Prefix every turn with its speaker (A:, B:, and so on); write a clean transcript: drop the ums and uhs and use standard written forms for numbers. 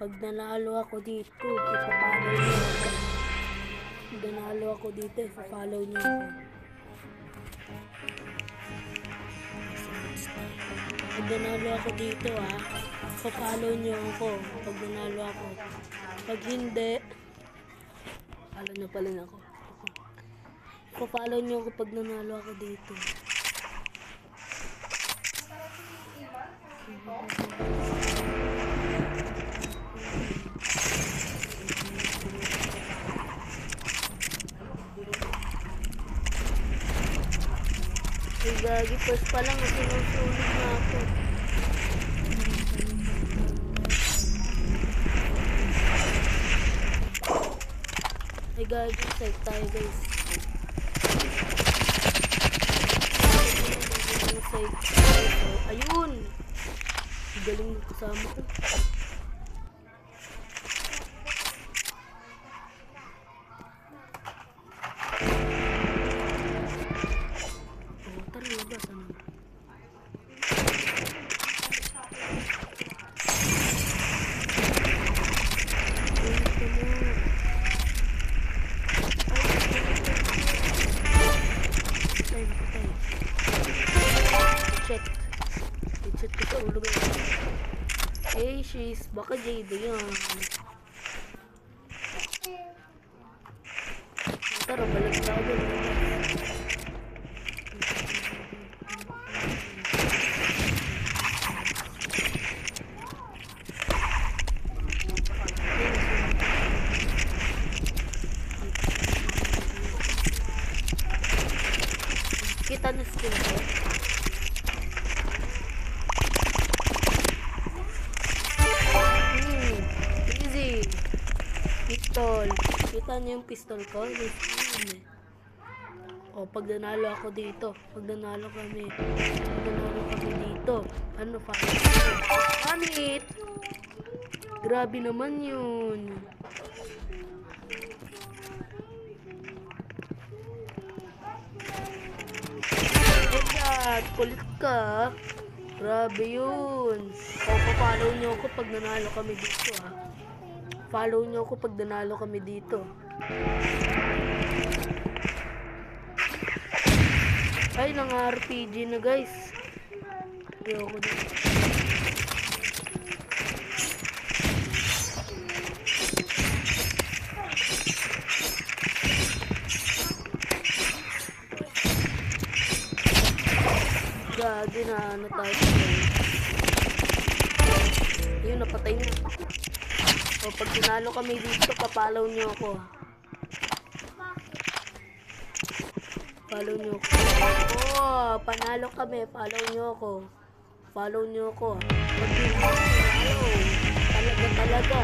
A: Pag nanalo ako dito, ipapollow niyo ako. Pag nanalo ako dito, ipapollow niyo ako. Pag nanalo ako dito ipapollow niyo ako. Pag nanalo ako. Pag hindi, follow na pala ako. Ipapollow niyo ako pag nanalo ako dito. Ay gagi, first pa lang sinusulit na ako. Ay gagi, save tayo guys. Ayun! Galing ng kasama ko. Check ko sa ulo guys. Eh, she's baka JD yan. Tara, balag na ako. Kita na skin ko. Easy. Pistol. Kita niyo yung pistol ko? O, pag nanalo ako dito. Pag nanalo kami dito. Ano pa? Pamit! Grabe naman yun. Kulit ka. Grabe yun. Follow nyo ako pag nanalo kami dito Follow nyo ako pag nanalo kami dito. Ay, nang RPG na guys. Ayoko na. Gagi na ano tayo. Yun, napatay na. O, pag tinalo kami dito, papalaw nyo ako. Follow nyo ako. Oh, panalo kami. Follow nyo ako. Follow nyo ako. Pag tinalo, talaga.